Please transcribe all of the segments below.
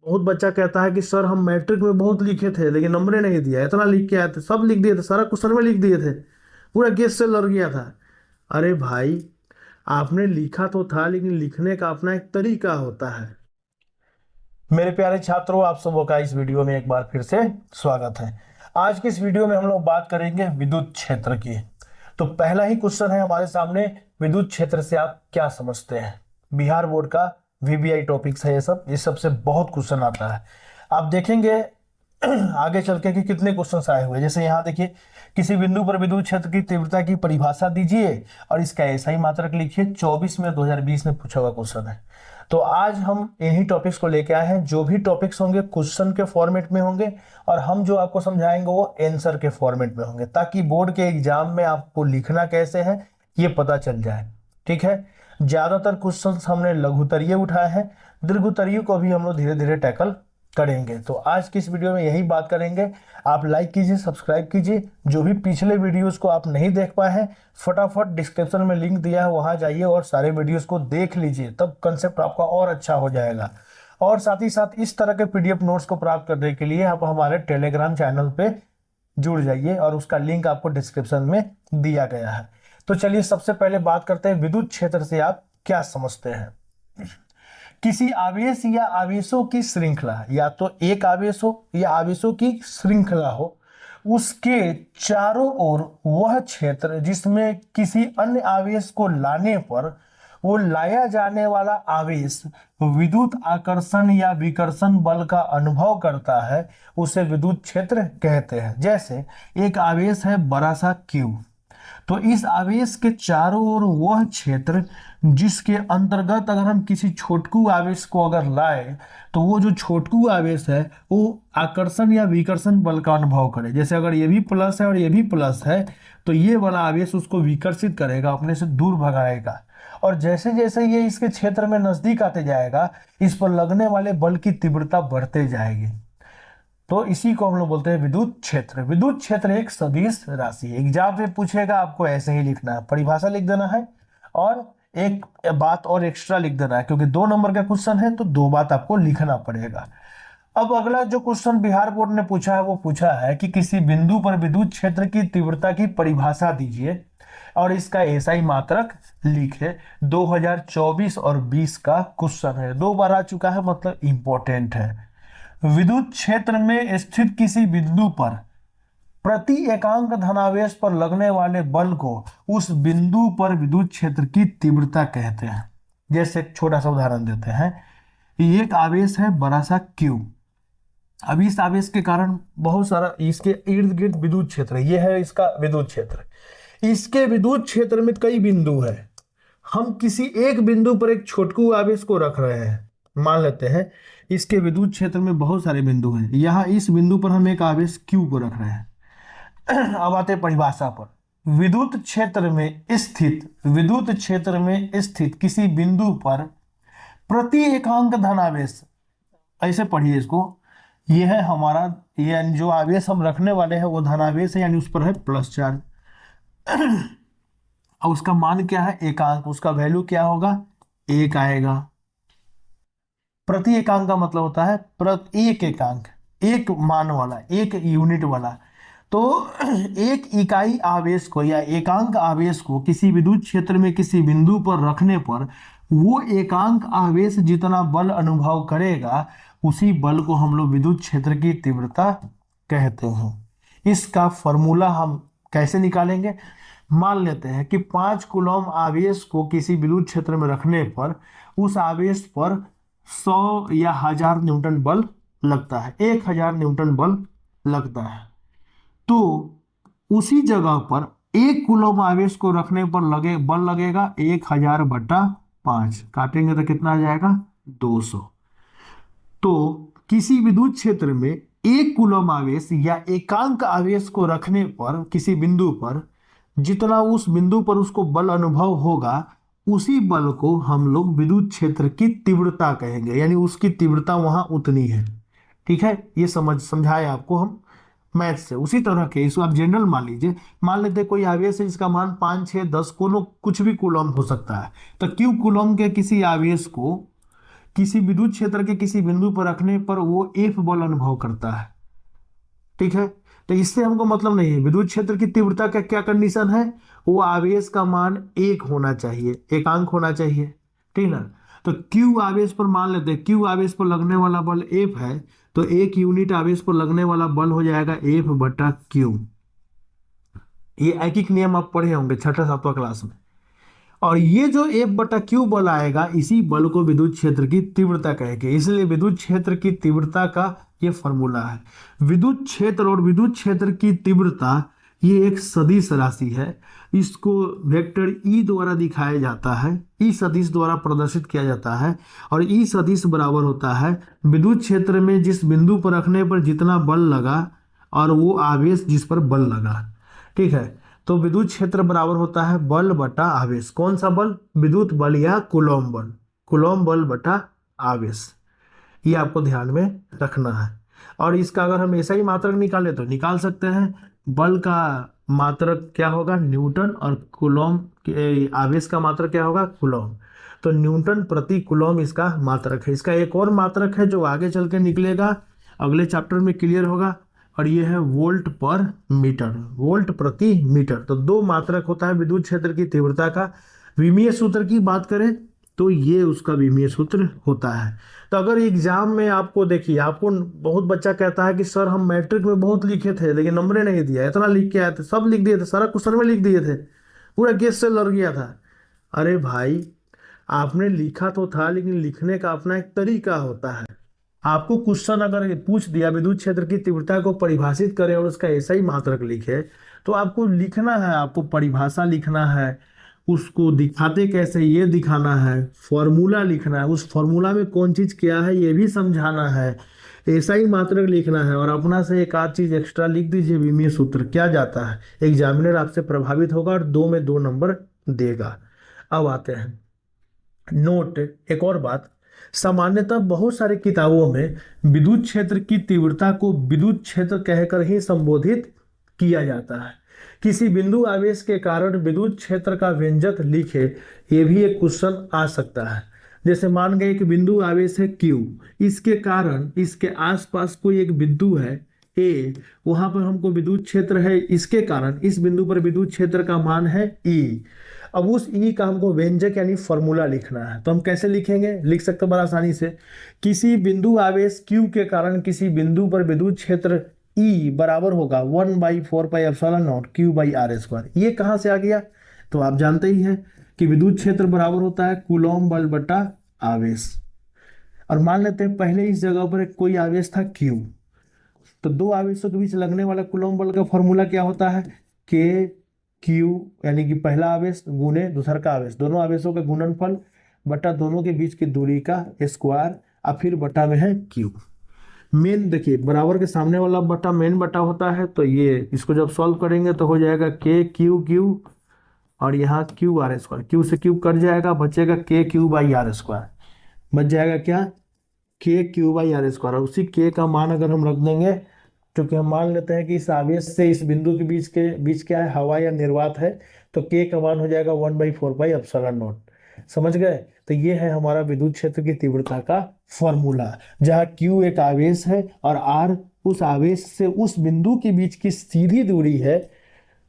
बहुत बच्चा कहता है कि सर हम मैट्रिक में बहुत लिखे थे लेकिन नंबरे नहीं दिया, इतना लिख के आए थे, सब लिख दिए थे, सारा क्वेश्चन में लिख दिए थे, पूरा गेस से लड़ गया था। अरे भाई, आपने लिखा तो था लेकिन लिखने का अपना एक तरीका होता है। मेरे प्यारे छात्रों, आप सबों का इस वीडियो में एक बार फिर से स्वागत है। आज की इस वीडियो में हम लोग बात करेंगे विद्युत क्षेत्र की। तो पहला ही क्वेश्चन है हमारे सामने, विद्युत क्षेत्र से आप क्या समझते हैं। बिहार बोर्ड का वीबीआई टॉपिक्स है, ये सबसे बहुत क्वेश्चन आता है। आप देखेंगे आगे चल के कि कितने क्वेश्चंस आए हुए हैं। जैसे यहाँ देखिए, किसी बिंदु पर विद्युत क्षेत्र की तीव्रता की परिभाषा दीजिए और इसका ऐसा ही मात्रक लिखिए। 24 में 2020 में पूछा हुआ क्वेश्चन है। तो आज हम इन्हीं टॉपिक्स को लेके आए हैं। जो भी टॉपिक्स होंगे क्वेश्चन के फॉर्मेट में होंगे और हम जो आपको समझाएंगे वो आंसर के फॉर्मेट में होंगे, ताकि बोर्ड के एग्जाम में आपको लिखना कैसे है ये पता चल जाए। ठीक है, ज्यादातर क्वेश्चन हमने लघुतरीय उठाए हैं, दीर्घोत्तरीय को भी हम लोग धीरे धीरे टैकल करेंगे। तो आज की इस वीडियो में यही बात करेंगे। आप लाइक कीजिए, सब्सक्राइब कीजिए। जो भी पिछले वीडियोस को आप नहीं देख पाए हैं, फटाफट डिस्क्रिप्शन में लिंक दिया है, वहां जाइए और सारे वीडियोस को देख लीजिए, तब कंसेप्ट आपका और अच्छा हो जाएगा। और साथ ही साथ इस तरह के पीडीएफ नोट्स को प्राप्त करने के लिए आप हमारे टेलीग्राम चैनल पे जुड़ जाइए और उसका लिंक आपको डिस्क्रिप्शन में दिया गया है। तो चलिए सबसे पहले बात करते हैं विद्युत क्षेत्र से आप क्या समझते हैं। किसी आवेश या आवेशों की श्रृंखला, या तो एक आवेश हो या आवेशों की श्रृंखला हो, उसके चारों ओर वह क्षेत्र जिसमें किसी अन्य आवेश को लाने पर वो लाया जाने वाला आवेश विद्युत आकर्षण या विकर्षण बल का अनुभव करता है, उसे विद्युत क्षेत्र कहते हैं। जैसे एक आवेश है बड़ा सा Q, तो इस आवेश के चारों ओर वह क्षेत्र जिसके अंतर्गत अगर हम किसी छोटकू आवेश को अगर लाए तो वो जो छोटकू आवेश है वो आकर्षण या विकर्षण बल का अनुभव करे। जैसे अगर ये भी प्लस है और ये भी प्लस है तो ये वाला आवेश उसको विकर्षित करेगा, अपने से दूर भगाएगा। और जैसे जैसे ये इसके क्षेत्र में नजदीक आते जाएगा, इस पर लगने वाले बल की तीव्रता बढ़ते जाएगी। तो इसी को हम लोग बोलते हैं विद्युत क्षेत्र। विद्युत क्षेत्र एक सदिश राशि है। एग्जाम में पूछेगा, आपको ऐसे ही लिखना है, परिभाषा लिख देना है और एक बात और एक्स्ट्रा लिख देना है, क्योंकि 2 नंबर का क्वेश्चन है तो 2 बात आपको लिखना पड़ेगा। अब अगला जो क्वेश्चन बिहार बोर्ड ने पूछा है वो पूछा है कि किसी बिंदु पर विद्युत क्षेत्र की तीव्रता की परिभाषा दीजिए और इसका ऐसा ही मात्रक लिखे। 2024 और 20 का क्वेश्चन है, 2 बार आ चुका है, मतलब इंपॉर्टेंट है। विद्युत क्षेत्र में स्थित किसी बिंदु पर प्रति एकांक धनावेश पर लगने वाले बल को उस बिंदु पर विद्युत क्षेत्र की तीव्रता कहते हैं। जैसे एक छोटा सा उदाहरण देते हैं, एक आवेश है बड़ा सा Q। अब इस आवेश के कारण बहुत सारा इसके इर्द गिर्द विद्युत क्षेत्र है, ये है इसका विद्युत क्षेत्र। इसके विद्युत क्षेत्र में कई बिंदु है। हम किसी एक बिंदु पर एक छोटकू आवेश को रख रहे हैं, मान लेते हैं इसके विद्युत क्षेत्र में बहुत सारे बिंदु हैं। यहाँ इस बिंदु पर हम एक आवेश Q को रख रहे हैं। अब आते परिभाषा पर। विद्युत क्षेत्र में स्थित किसी बिंदु पर प्रति एकांक धनावेश, ऐसे पढ़िए इसको, यह है हमारा, ये जो आवेश हम रखने वाले हैं वो धनावेश है, यानी उस पर है प्लस चार्ज। और उसका मान क्या है, एकांक, उसका वैल्यू क्या होगा, 1 आएगा। प्रति एकांक का मतलब होता है एक एकांक, एक मान वाला, एक यूनिट वाला। तो एक इकाई आवेश को या एकांक आवेश को किसी विद्युत क्षेत्र में किसी बिंदु पर रखने पर वो एकांक आवेश जितना बल अनुभव करेगा, उसी बल को हम लोग विद्युत क्षेत्र की तीव्रता कहते हैं। इसका फॉर्मूला हम कैसे निकालेंगे, मान लेते हैं कि 5 कूलम आवेश को किसी विद्युत क्षेत्र में रखने पर उस आवेश पर 100 या 1000 न्यूटन बल लगता है, 1000 न्यूटन बल लगता है। तो उसी जगह पर 1 कूलम आवेश को रखने पर बल लगेगा 1000/5, काटेंगे तो कितना आ जाएगा, 200। तो किसी विद्युत क्षेत्र में 1 कूलम आवेश या एकांक आवेश को रखने पर किसी बिंदु पर जितना उस बिंदु पर उसको बल अनुभव होगा, उसी बल को हम लोग विद्युत क्षेत्र की तीव्रता कहेंगे, यानी उसकी तीव्रता वहां उतनी है। ठीक है, ये समझाए आपको हम मैथ से। उसी तरह के इसको आप जनरल मान लीजिए, मान लेते कोई आवेश है जिसका मान 5, 6, 10 कुछ भी कूलम हो सकता है। तो Q कूलम के किसी आवेश को किसी विद्युत क्षेत्र के किसी बिंदु पर रखने पर वो एफ बल अनुभव करता है। ठीक है, तो इससे हमको मतलब नहीं है। विद्युत क्षेत्र की तीव्रता का क्या कंडीशन है, वो आवेश का मान एक होना चाहिए, एकांक होना चाहिए। ठीक ना। तो क्यू आवेश पर मान लेते हैं, क्यू आवेश पर लगने वाला बल एफ है, तो एक यूनिट आवेश पर लगने वाला बल हो जाएगा एफ बटा क्यू। ये ऐकिक नियम आप पढ़े होंगे छठा सातवां क्लास में। और ये जो एफ बटा क्यू बल आएगा, इसी बल को विद्युत क्षेत्र की तीव्रता कहेंगे। इसलिए विद्युत क्षेत्र की तीव्रता का ये फॉर्मूला है। विद्युत क्षेत्र और विद्युत क्षेत्र की तीव्रता ये एक सदिश राशि है। इसको वेक्टर ई द्वारा दिखाया जाता है, ई सदिश द्वारा प्रदर्शित किया जाता है। और ई सदिश बराबर होता है विद्युत क्षेत्र में जिस बिंदु पर रखने पर जितना बल लगा और वो आवेश जिस पर बल लगा। ठीक है, तो विद्युत क्षेत्र बराबर होता है बल बटा आवेश। कौन सा बल, विद्युत बल या कूलॉम बल, कूलॉम बल बटा आवेश। ये आपको ध्यान में रखना है। और इसका अगर हम ऐसा ही मात्रक निकाले तो निकाल सकते हैं। बल का मात्रक क्या होगा, न्यूटन, और कूलॉम के आवेश का मात्रक क्या होगा, कूलॉम। तो न्यूटन प्रति कूलॉम इसका मात्रक है। इसका एक और मात्रक है जो आगे चल के निकलेगा, अगले चैप्टर में क्लियर होगा, और ये है वोल्ट पर मीटर, वोल्ट प्रति मीटर। तो दो मात्रक होता है विद्युत क्षेत्र की तीव्रता का। विमीय सूत्र की बात करें तो ये उसका विमीय सूत्र होता है। तो अगर एग्जाम में आपको देखिए, आपको बहुत बच्चा कहता है कि सर हम मैट्रिक में बहुत लिखे थे लेकिन नंबरें नहीं दिया, इतना लिख के आए थे, सब लिख दिए थे, सारा क्वेश्चन में लिख दिए थे, पूरा गेस से लड़ गया था। अरे भाई, आपने लिखा तो था लेकिन लिखने का अपना एक तरीका होता है। आपको क्वेश्चन अगर पूछ दिया विद्युत क्षेत्र की तीव्रता को परिभाषित करें और उसका ऐसा ही मात्रक लिखे, तो आपको लिखना है, आपको परिभाषा लिखना है, उसको दिखाते कैसे ये दिखाना है, फॉर्मूला लिखना है, उस फॉर्मूला में कौन चीज क्या है ये भी समझाना है, ऐसा ही मात्रक लिखना है। और अपना से एक आध चीज एक्स्ट्रा लिख दीजिए, विमीय सूत्र क्या जाता है, एग्जामिनर आपसे प्रभावित होगा और 2 में 2 नंबर देगा। अब आते हैं नोट, एक और बात, सामान्यतः बहुत सारी किताबों में विद्युत क्षेत्र की तीव्रता को विद्युत क्षेत्र कहकर ही संबोधित किया जाता है। किसी बिंदु आवेश के कारण विद्युत क्षेत्र का व्यंजक लिखे, ये भी एक क्वेश्चन आ सकता है। जैसे मान गए एक बिंदु आवेश है Q, इसके कारण इसके आसपास कोई एक बिंदु है A, वहां पर हमको विद्युत क्षेत्र है, इसके कारण इस बिंदु पर विद्युत क्षेत्र का मान है E। अब उस ई का हमको व्यंजक यानी फॉर्मूला लिखना है, तो हम कैसे लिखेंगे, लिख सकते हैं बड़ा आसानी से। किसी बिंदु आवेश Q के कारण किसी बिंदु पर विद्युत क्षेत्र ई बराबर होगा 1/4πε0 Q/r²। ये कहाँ से आ गया, तो आप जानते ही हैं कि विद्युत क्षेत्र बराबर होता है कूलॉम बल बटा आवेश। और मान लेते हैं पहले इस जगह पर कोई आवेश था Q, तो दो आवेशों के बीच लगने वाला कूलॉम बल का फॉर्मूला क्या होता है, K Q, यानी कि पहला आवेश गुने दूसरा का आवेश, दोनों आवेशों का गुणनफल बटा दोनों के बीच की दूरी का स्क्वायर, और फिर बटा में है Q। मेन देखिए, बराबर के सामने वाला बटा मेन बटा होता है, तो ये इसको जब सॉल्व करेंगे तो हो जाएगा K Q और यहाँ Q/r², Q से Q कट जाएगा, बचेगा K Q/r²। बच जाएगा क्या, K Q/r²। और उसी K का मान अगर हम रख देंगे, क्योंकि हम मान लेते हैं कि इस आवेश से इस बिंदु के बीच क्या है, हवा या निर्वात है, तो K का मान हो जाएगा 1/4πε0। समझ गए। तो ये है हमारा विद्युत क्षेत्र की तीव्रता का फॉर्मूला, जहाँ Q एक आवेश है और R उस आवेश से उस बिंदु के बीच की सीधी दूरी है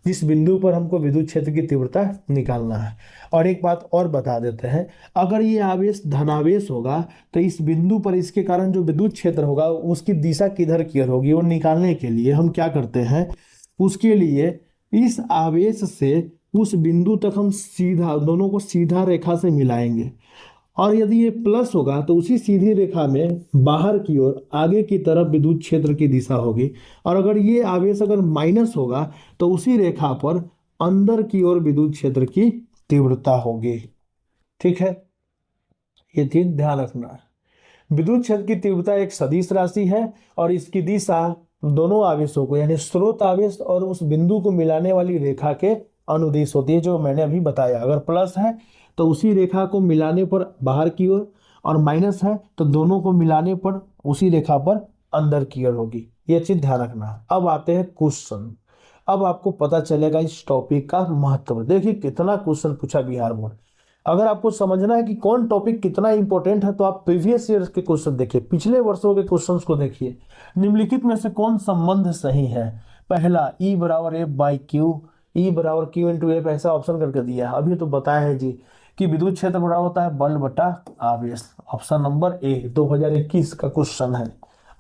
जिस बिंदु पर हमको विद्युत क्षेत्र की तीव्रता निकालना है। और एक बात और बता देते हैं, अगर ये आवेश धनावेश होगा तो इस बिंदु पर इसके कारण जो विद्युत क्षेत्र होगा उसकी दिशा किधर की ओर होगी, वो निकालने के लिए हम क्या करते हैं, उसके लिए इस आवेश से उस बिंदु तक हम सीधा दोनों को सीधा रेखा से मिलाएंगे। और यदि ये प्लस होगा तो उसी सीधी रेखा में बाहर की ओर आगे की तरफ विद्युत क्षेत्र की दिशा होगी। और अगर ये आवेश अगर माइनस होगा तो उसी रेखा पर अंदर की ओर विद्युत क्षेत्र की तीव्रता होगी। ठीक है, ये चीज ध्यान रखना है। विद्युत क्षेत्र की तीव्रता एक सदिश राशि है और इसकी दिशा दोनों आवेशों को यानी स्रोत आवेश और उस बिंदु को मिलाने वाली रेखा के अनुदिश होती है, जो मैंने अभी बताया। अगर प्लस है तो उसी रेखा को मिलाने पर बाहर की ओर, और माइनस है तो दोनों को मिलाने पर उसी रेखा पर अंदर की ओर होगी। ये चीज ध्यान रखना। अब आते हैं क्वेश्चन। अब आपको पता चलेगा इस टॉपिक का महत्व। देखिए कितना क्वेश्चन पूछा बिहार बोर्ड। अगर आपको समझना है कि कौन टॉपिक कितना इंपॉर्टेंट है तो आप प्रीवियस ईयर के क्वेश्चन देखिए, पिछले वर्षों के क्वेश्चंस को देखिए। निम्नलिखित में से कौन संबंध सही है? पहला, ई बराबर एफ बाई क्यू, ई बराबर क्यू इंटू एफ, ऐसा ऑप्शन करके दिया है। अभी तो बताया है जी कि विद्युत क्षेत्र बराबर होता है बल बटा आवेश। ऑप्शन नंबर ए 2021 का क्वेश्चन है।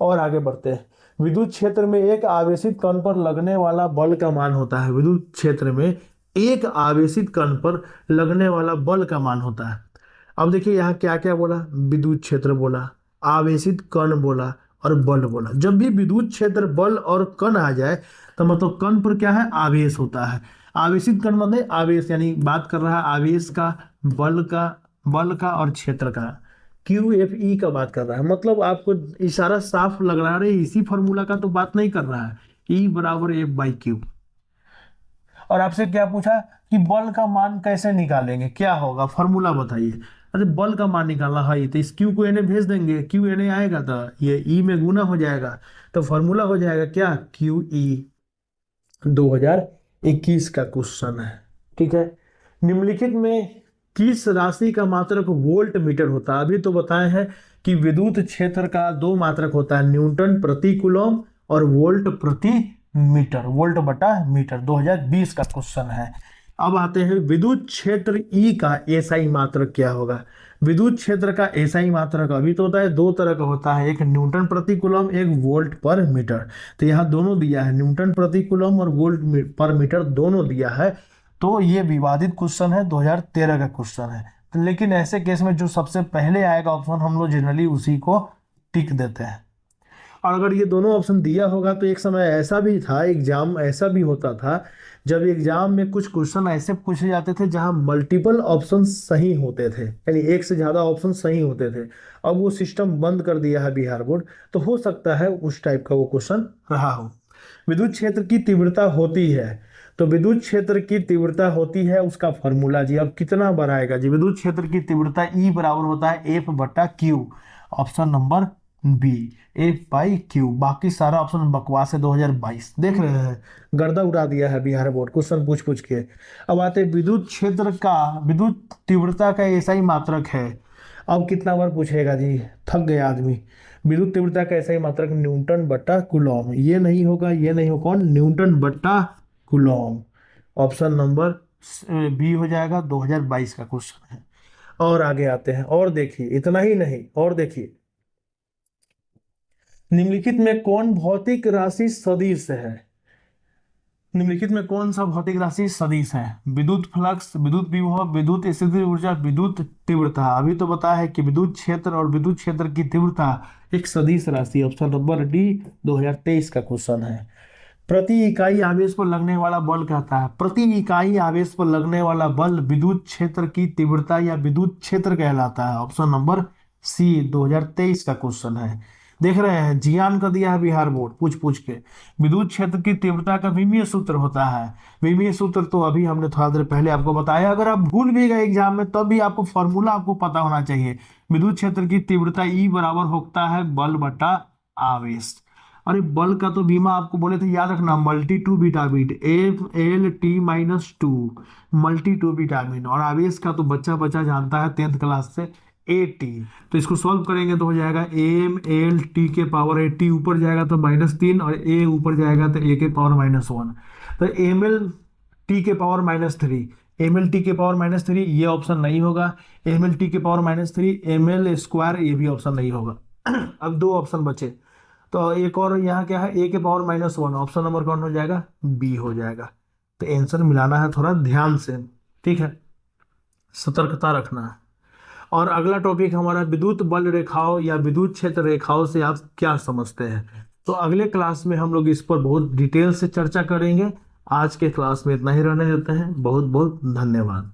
और आगे बढ़ते हैं। विद्युत क्षेत्र में एक आवेशित कण पर लगने वाला बल का मान होता है। विद्युत क्षेत्र में एक आवेशित कण पर लगने वाला बल का मान होता है। अब देखिए यहाँ क्या क्या बोला, विद्युत क्षेत्र बोला, आवेशित कण बोला और बल बोला। जब भी विद्युत क्षेत्र, बल और कण आ जाए तो मतलब कण पर क्या है, आवेश होता है। आवेशित कण मतलब आवेश, यानी बात कर रहा है आवेश का, बल का और क्षेत्र का, क्यू एफ ई का बात कर रहा है। मतलब आपको इशारा साफ लग रहा है, इसी फॉर्मूला का तो बात नहीं कर रहा है। ई बराबर एफ बाई क्यू। और आपसे क्या पूछा कि बल का मान कैसे निकालेंगे, क्या होगा, फॉर्मूला बताइए। अरे बल का मान निकालना है तो इस क्यू को एन भेज देंगे, क्यू एन आएगा तो ये ई में गुना हो जाएगा, तो फॉर्मूला हो जाएगा क्या, क्यू ई। 2021 का क्वेश्चन है, ठीक है। निम्नलिखित में किस राशि का मात्रक वोल्ट मीटर होता है? अभी तो बताए हैं कि विद्युत क्षेत्र का दो मात्रक होता है, न्यूटन प्रति कूलम और वोल्ट प्रति मीटर, वोल्ट बटा मीटर। 2020 का क्वेश्चन है। अब आते हैं विद्युत क्षेत्र ई का एसआई मात्रक क्या होगा। विद्युत क्षेत्र का एसआई मात्रक अभी तो होता है, दो तरह का होता है, एक न्यूटन प्रति कूलम, एक वोल्ट पर मीटर। तो यहाँ दोनों दिया है, न्यूटन प्रति कूलम और वोल्ट पर मीटर दोनों दिया है। तो ये विवादित क्वेश्चन है, 2013 का क्वेश्चन है। तो लेकिन ऐसे केस में जो सबसे पहले आएगा ऑप्शन, हम लोग जनरली उसी को टिक देते हैं। और अगर ये दोनों ऑप्शन दिया होगा तो एक समय ऐसा भी था, एग्जाम ऐसा भी होता था जब एग्जाम में कुछ क्वेश्चन ऐसे पूछे जाते थे जहां मल्टीपल ऑप्शन सही होते थे, यानी एक से ज्यादा ऑप्शन सही होते थे। अब वो सिस्टम बंद कर दिया है बिहार बोर्ड, तो हो सकता है उस टाइप का वो क्वेश्चन रहा हो। विद्युत क्षेत्र की तीव्रता होती है, तो विद्युत क्षेत्र की तीव्रता होती है, उसका फॉर्मूला जी अब कितना बार आएगा जी। विद्युत क्षेत्र की तीव्रता ई बराबर होता है एफ बटा Q. Option number B, F by Q. बाकी सारा ऑप्शन बकवास है। 2022 देख रहे हैं, गर्दा उड़ा दिया है बिहार बोर्ड क्वेश्चन पूछ पूछ के। अब आते विद्युत क्षेत्र का, विद्युत तीव्रता का ऐसा ही मात्रक है। अब कितना बार पूछेगा जी, थक गया आदमी। विद्युत तीव्रता का ऐसा ही मात्रक न्यूटन बटा कूलॉम। ये नहीं होगा, ये नहीं होगा, कौन, न्यूटन बटा कूलॉम। ऑप्शन नंबर बी हो जाएगा। 2022 का क्वेश्चन है। और आगे आते हैं, और देखिए, इतना ही नहीं, और देखिए, निम्नलिखित में कौन भौतिक राशि सदिश है? निम्नलिखित में कौन सा भौतिक राशि सदिश है? विद्युत फ्लक्स, विद्युत विभव, विद्युत स्थितिज ऊर्जा, विद्युत तीव्रता। अभी तो बताया है कि विद्युत क्षेत्र और विद्युत क्षेत्र की तीव्रता एक सदिश राशि। ऑप्शन नंबर डी 2023 का क्वेश्चन है। प्रति इकाई आवेश पर लगने वाला बल कहता है, प्रति इकाई आवेश पर लगने वाला बल विद्युत क्षेत्र की तीव्रता या विद्युत क्षेत्र कहलाता है। ऑप्शन नंबर सी 2023 का क्वेश्चन है। देख रहे हैं, जियान कर दिया है बिहार बोर्ड पूछ पूछ के। विद्युत क्षेत्र की तीव्रता का विमीय सूत्र होता है। विमीय सूत्र तो अभी हमने थोड़ा देर पहले आपको बताया, अगर आप भूल भी गए एग्जाम में तब भी आपको फॉर्मूला आपको पता होना चाहिए। विद्युत क्षेत्र की तीव्रता ई बराबर होता है बल बटा आवेश। अरे बल का तो बीमा आपको बोले थे याद रखना, multi two beta beat, F L T minus two, multi two beta beat. और आवेश का तो बच्चा बच्चा जानता है 10th क्लास से, ए टी। तो इसको सॉल्व करेंगे तो हो जाएगा एम एल टी के पावर ए, टी ऊपर जाएगा तो -3 और ए ऊपर जाएगा तो ए के पावर -1। तो एम एल टी के पावर -3, एम एल टी के पावर -3 ये ऑप्शन नहीं होगा। एम एल टी के पावर -3, एम एल स्क्वायर ये भी ऑप्शन नहीं होगा। अब दो ऑप्शन बचे, तो एक और यहाँ क्या है, ए के पावर -1। ऑप्शन नंबर कौन हो जाएगा, बी हो जाएगा। तो आंसर मिलाना है थोड़ा ध्यान से, ठीक है, सतर्कता रखना है। और अगला टॉपिक हमारा विद्युत बल रेखाओं या विद्युत क्षेत्र रेखाओं से आप क्या समझते हैं। तो अगले क्लास में हम लोग इस पर बहुत डिटेल से चर्चा करेंगे। आज के क्लास में इतना ही रहने देते हैं। बहुत बहुत धन्यवाद।